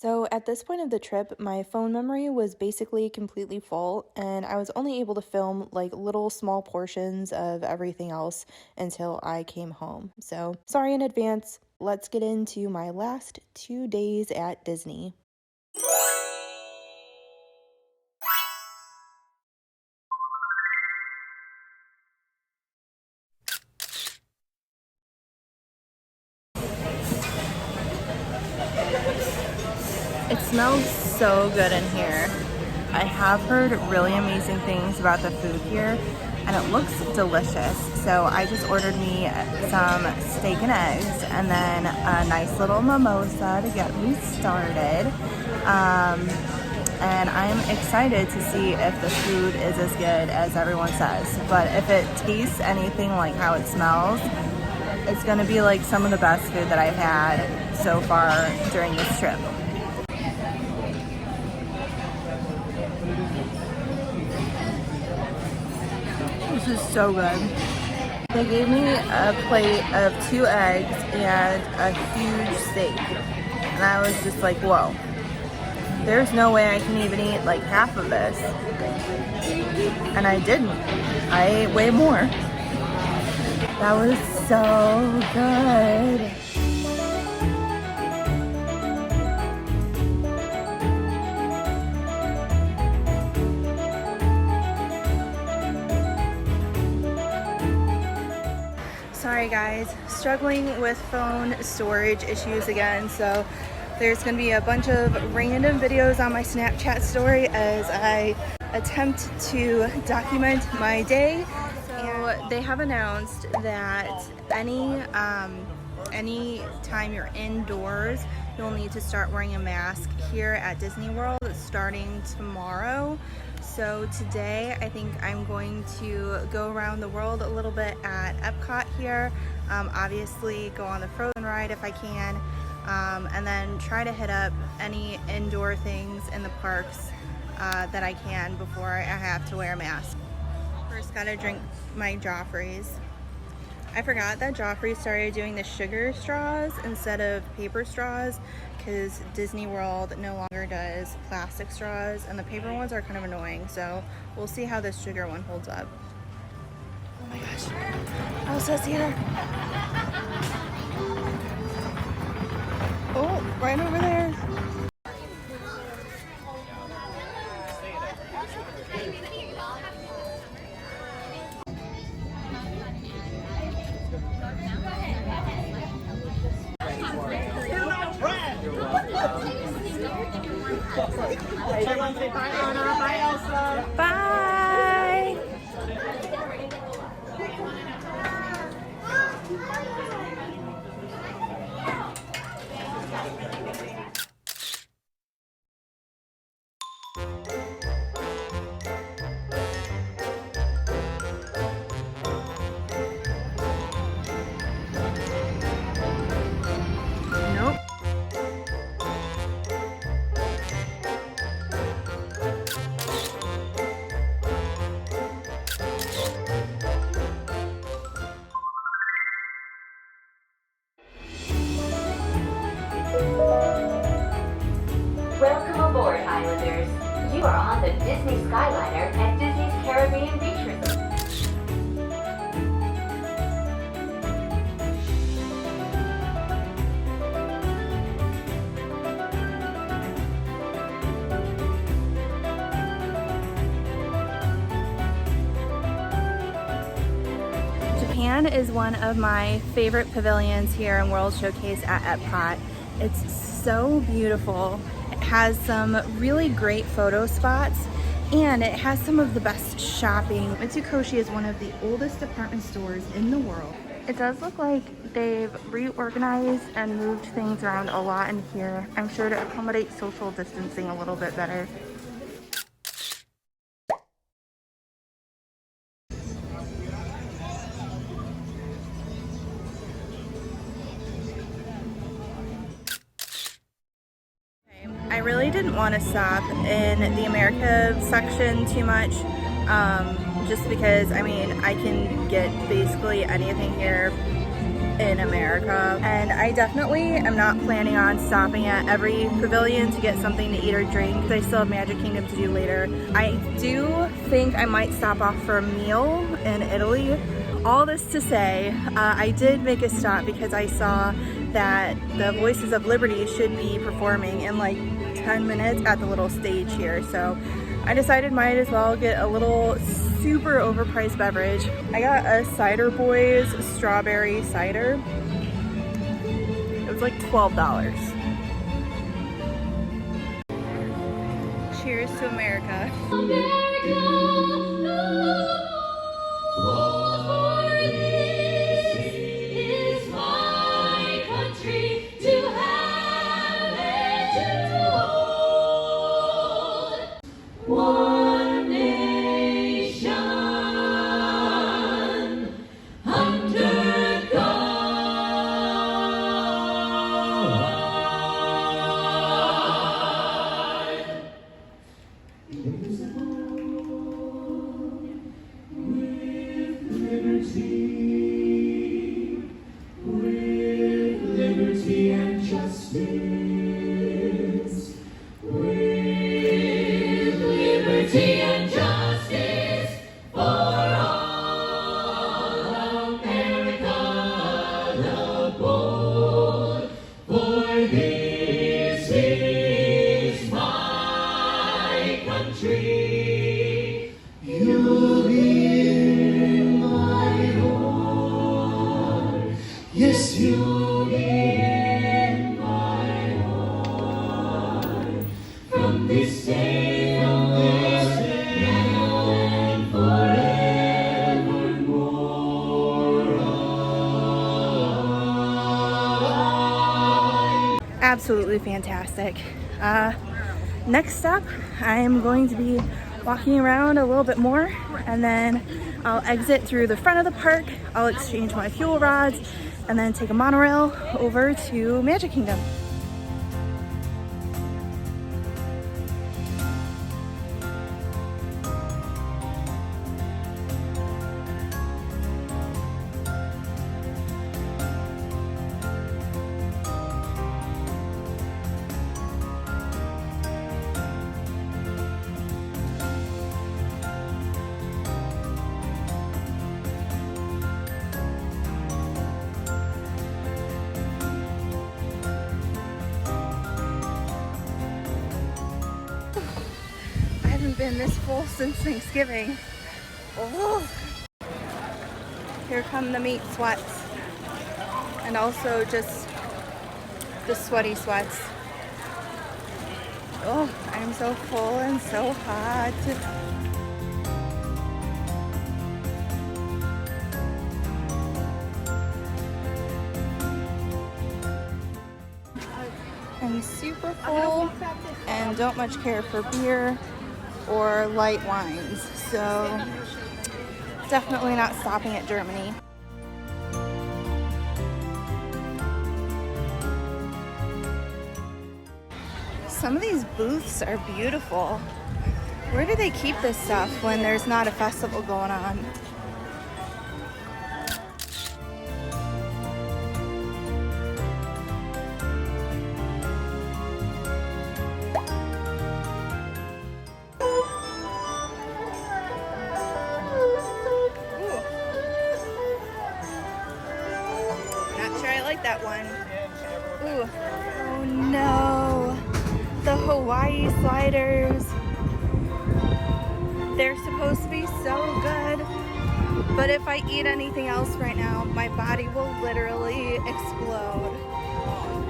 So at this point of the trip, my phone memory was basically completely full, and I was only able to film like little small portions of everything else until I came home. So sorry in advance. Let's get into my last 2 days at Disney. It smells so good in here. I have heard really amazing things about the food here, and it looks delicious. So I just ordered me some steak and eggs and then a nice little mimosa to get me started. And I'm excited to see if the food is as good as everyone says. But if it tastes anything like how it smells, it's gonna be like some of the best food that I've had so far during this trip. This is so good. They gave me a plate of 2 eggs and a huge steak. And I was just like, whoa. There's no way I can even eat like half of this. And I didn't. I ate way more. That was so good. Sorry guys, struggling with phone storage issues again, so there's gonna be a bunch of random videos on my Snapchat story as I attempt to document my day. So they have announced that any time you're indoors, you'll need to start wearing a mask here at Disney World starting tomorrow. So today I think I'm going to go around the world a little bit at EPCOT here, obviously go on the Frozen ride if I can, and then try to hit up any indoor things in the parks that I can before I have to wear a mask. First gotta drink my Joffrey's. I forgot that Joffrey started doing the sugar straws instead of paper straws because Disney World no longer does plastic straws and the paper ones are kind of annoying. So we'll see how this sugar one holds up. Oh my gosh. Elsa's here. Oh, right over there. Bye. Nope. Welcome aboard, Islanders. You are on the Disney Skyliner at Disney's Caribbean Beach Resort. Japan is one of my favorite pavilions here in World Showcase at EPCOT. It's so beautiful. It has some really great photo spots and it has some of the best shopping. Mitsukoshi is one of the oldest department stores in the world. It does look like they've reorganized and moved things around a lot in here. I'm sure to accommodate social distancing a little bit better. I really didn't want to stop in the America section too much, just because, I mean, I can get basically anything here in America. And I definitely am not planning on stopping at every pavilion to get something to eat or drink because I still have Magic Kingdom to do later. I do think I might stop off for a meal in Italy. All this to say, I did make a stop because I saw that the Voices of Liberty should be performing in like 10 minutes at the little stage here. So I decided might as well get a little super overpriced beverage. I got a Cider Boys strawberry cider. It was like $12. Cheers to America. Absolutely fantastic. Next stop, I am going to be walking around a little bit more, and then I'll exit through the front of the park. I'll exchange my fuel rods and then take a monorail over to Magic Kingdom. Been this full since Thanksgiving. Oh. Here come the meat sweats, and also just the sweaty sweats. Oh, I'm so full and so hot. I'm super full and don't much care for beer or light wines, so definitely not stopping at Germany. Some of these booths are beautiful. Where do they keep this stuff when there's not a festival going on? That one. Ooh. Oh no. The Hawaii sliders. They're supposed to be so good. But if I eat anything else right now, my body will literally explode.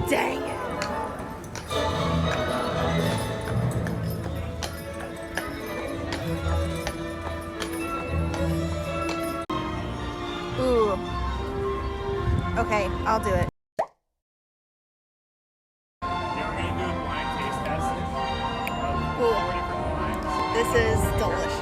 Dang it. Ooh. Okay, I'll do it. Cool. This is delicious.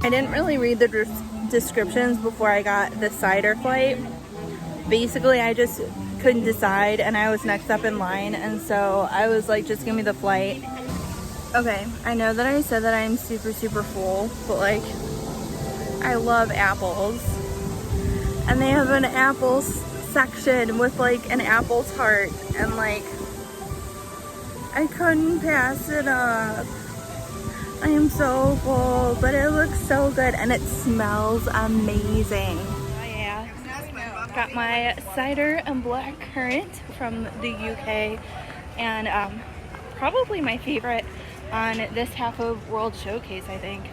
I didn't really read the descriptions before I got the cider flight. Basically, I just couldn't decide and I was next up in line, and so I was like, just give me the flight. Okay, I know that I said that I'm super full, but like, I love apples. And they have an apple section with like an apple tart, and like, I couldn't pass it up. I am so full, but it looks so good and it smells amazing. Oh yeah, got my cider and black currant from the UK, and probably my favorite on this half of World Showcase, I think.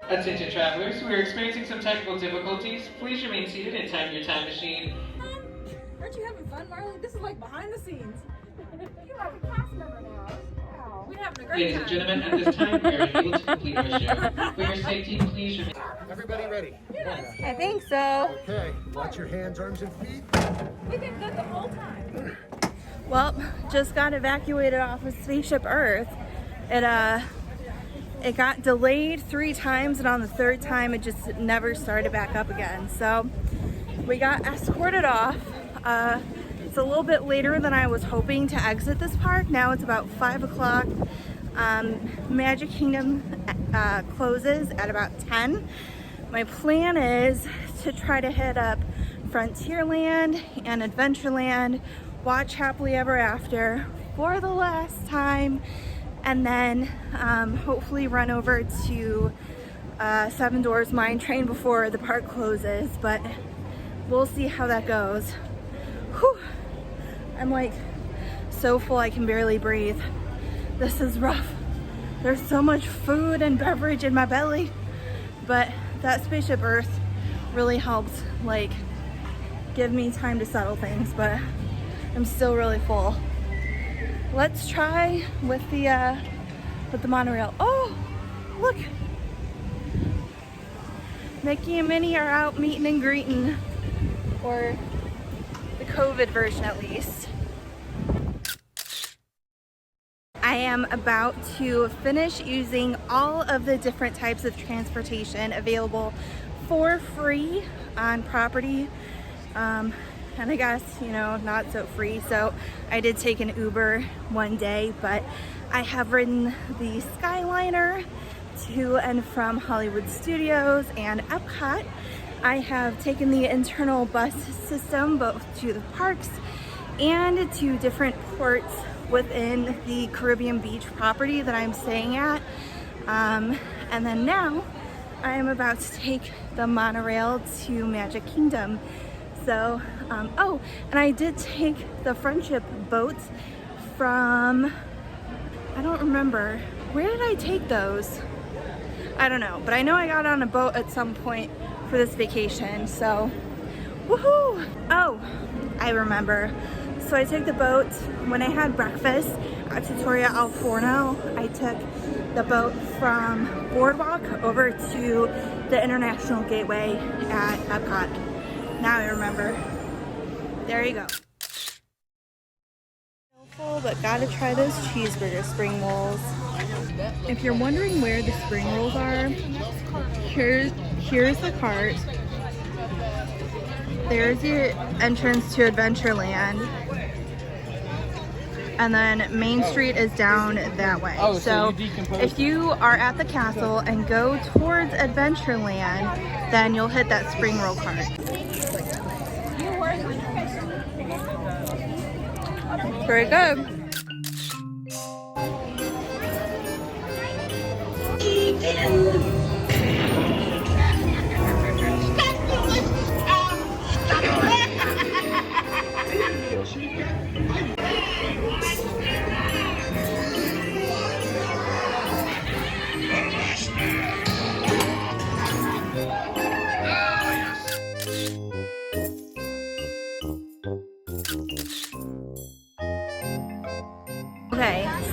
Attention travelers, we are experiencing some technical difficulties. Please remain seated and time your time machine. Aren't you having fun, Marley? This is like behind the scenes. You have a cast member now. Wow. We're having a great Ladies and gentlemen, at this time, we are unable to complete our show. For your safety, please remain. Everybody ready? I think so. Okay, watch your hands, arms, and feet. We did good the whole time. Well, just got evacuated off of Spaceship Earth. It got delayed 3 times, and on the 3rd time it just never started back up again. So we got escorted off. It's a little bit later than I was hoping to exit this park. Now it's about 5 o'clock. Magic Kingdom closes at about 10. My plan is to try to hit up Frontierland and Adventureland, watch Happily Ever After for the last time, and then hopefully run over to Seven Dwarfs Mine Train before the park closes, but we'll see how that goes. Whew. I'm like so full I can barely breathe. This is rough. There's so much food and beverage in my belly, but that Spaceship Earth really helped like give me time to settle things, but I'm still really full. Let's try with the monorail. Oh, look! Mickey and Minnie are out meeting and greeting, or the COVID version at least. I am about to finish using all of the different types of transportation available for free on property. And I guess, you know, not so free. So I did take an Uber one day, but I have ridden the Skyliner to and from Hollywood Studios and EPCOT. I have taken the internal bus system both to the parks and to different ports within the Caribbean Beach property that I'm staying at. And then now I am about to take the monorail to Magic Kingdom. So, oh, and I did take the Friendship boats from, I don't remember, where did I take those? I don't know, but I know I got on a boat at some point for this vacation, so, woohoo! Oh, I remember. So I took the boat when I had breakfast at Trattoria Al Forno. I took the boat from Boardwalk over to the International Gateway at EPCOT. Now I remember. There you go. Full, but gotta try those cheeseburger spring rolls. If you're wondering where the spring rolls are, here's the cart. There's your entrance to Adventureland. And then Main Street is down that way. Oh, so if you are at the castle and go towards Adventureland, then you'll hit that spring roll cart. Very good.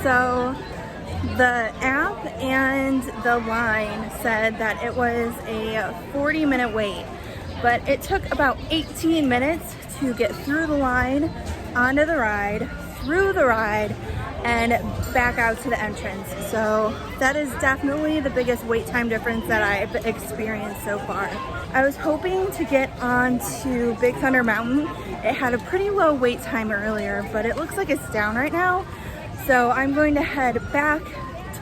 So the app and the line said that it was a 40-minute wait, but it took about 18 minutes to get through the line, onto the ride, through the ride, and back out to the entrance. So that is definitely the biggest wait time difference that I've experienced so far. I was hoping to get onto Big Thunder Mountain. It had a pretty low wait time earlier, but it looks like it's down right now. So I'm going to head back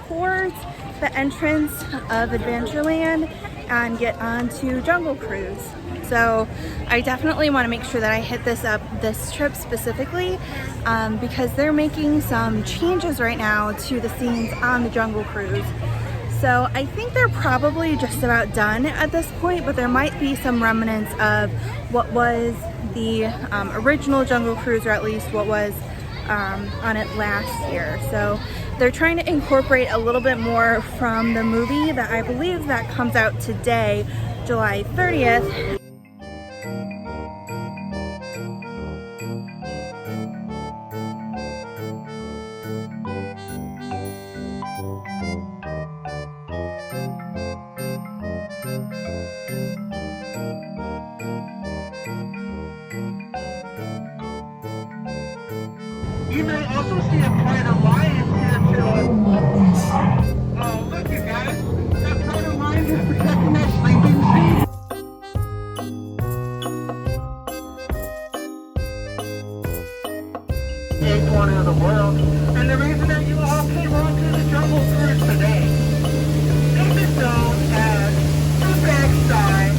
towards the entrance of Adventureland and get onto Jungle Cruise. So I definitely want to make sure that I hit this trip specifically because they're making some changes right now to the scenes on the Jungle Cruise. So I think they're probably just about done at this point, but there might be some remnants of what was the original Jungle Cruise, or at least what was on it last year. So they're trying to incorporate a little bit more from the movie that I believe that comes out today, July 30th. You may also see a pride of lions here too. Oh, look you guys. That pride of lions is protecting that sleeping sea. The eighth one in the world. And the reason that you all came onto the Jungle Cruise today, this is known as the backside.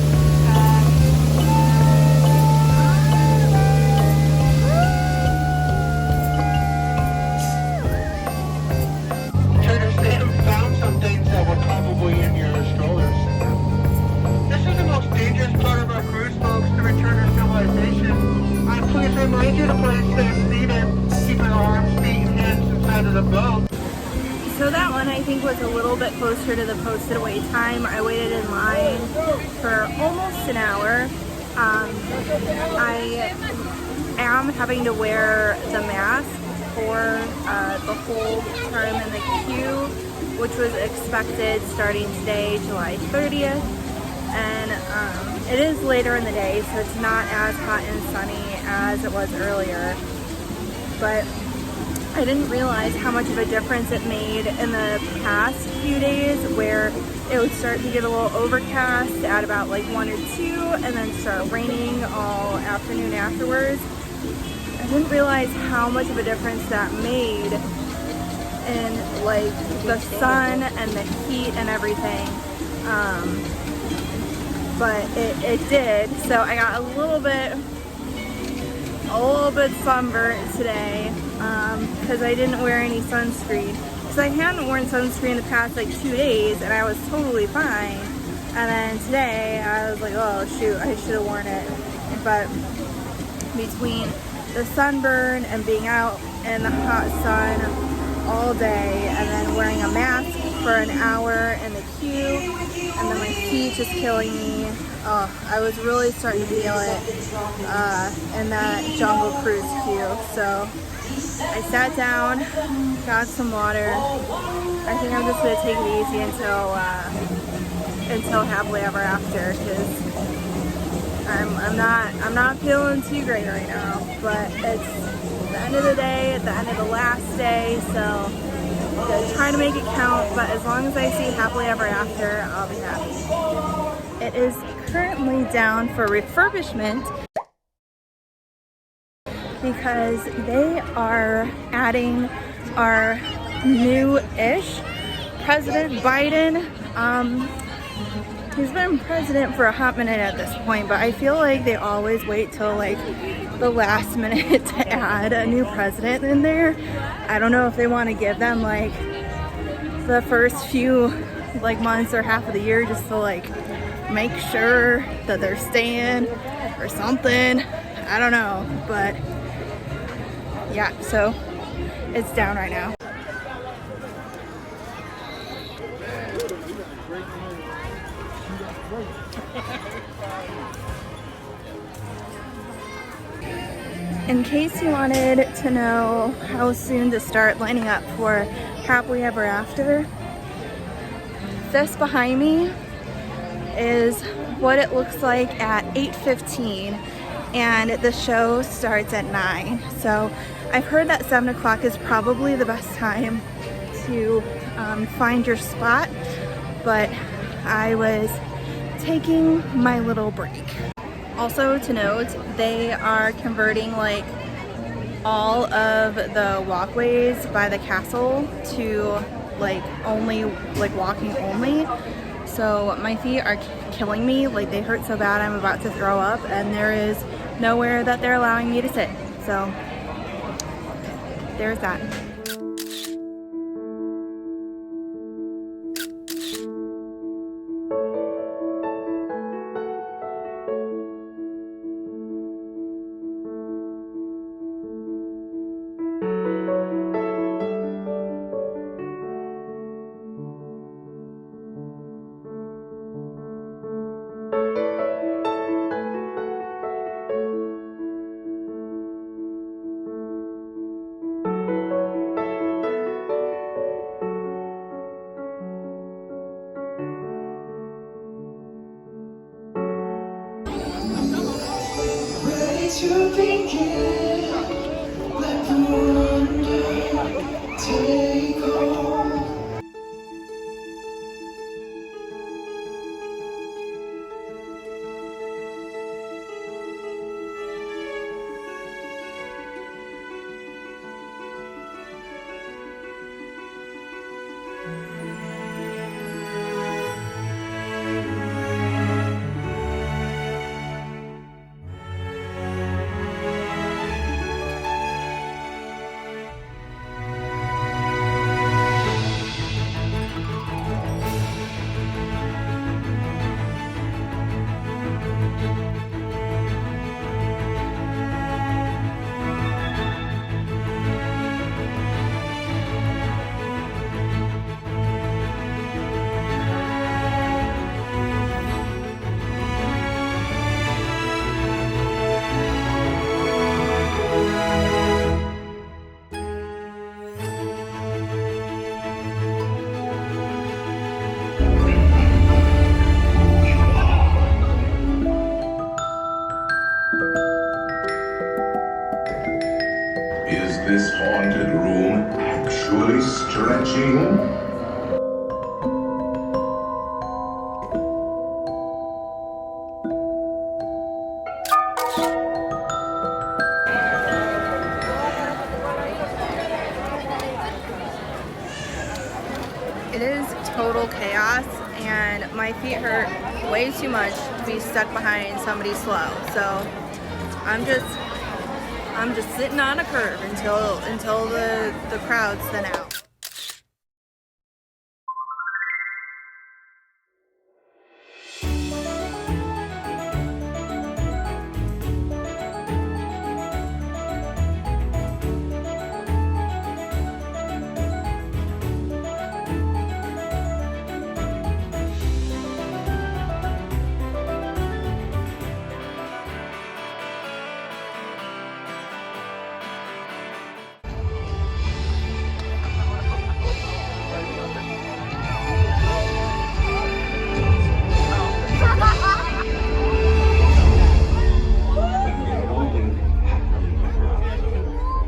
Probably in your strollers. This is the most dangerous part of our cruise, folks, to return to civilization. Please remind you to play safe seated, keep your arms, feet, and hands inside of the boat. So that one I think was a little bit closer to the posted wait time. I waited in line for almost an hour. I am having to wear the mask for the whole time in the queue, which was expected starting today, July 30th. And it is later in the day, so it's not as hot and sunny as it was earlier. But I didn't realize how much of a difference it made in the past few days, where it would start to get a little overcast at about like 1 or 2 and then start raining all afternoon afterwards. I didn't realize how much of a difference that made in like the sun and the heat and everything, but it did. So I got a little bit sunburnt today because I didn't wear any sunscreen. So I hadn't worn sunscreen the past like 2 days and I was totally fine, and then today I was like, oh shoot, I should have worn it. But between the sunburn and being out in the hot sun all day and then wearing a mask for an hour in the queue and then my feet just killing me, I was really starting to feel it in that Jungle Cruise queue. So I sat down, got some water. I think I'm just gonna take it easy until happily ever after, because I'm not feeling too great right now, but it's the end of the day, at the end of the last day, so I'm gonna try to make it count. But as long as I see happily ever after, I'll be happy. It is currently down for refurbishment because they are adding our new-ish President Biden. He's been president for a hot minute at this point, but I feel like they always wait till like the last minute to add a new president in there. I don't know if they want to give them like the first few like months or half of the year just to like make sure that they're staying or something. I don't know, but yeah, so it's down right now. In case you wanted to know how soon to start lining up for Happily Ever After, this behind me is what it looks like at 8:15, and the show starts at 9. So I've heard that 7 o'clock is probably the best time to find your spot, but I was taking my little break. Also to note, they are converting like all of the walkways by the castle to like only like walking only. So my feet are killing me, like they hurt so bad I'm about to throw up, and there is nowhere that they're allowing me to sit. So there's that. To begin, let the wonder take hold. Is this haunted room actually stretching? It is total chaos, and my feet hurt way too much to be stuck behind somebody slow. So I'm just sitting on a curb until the crowds thin out.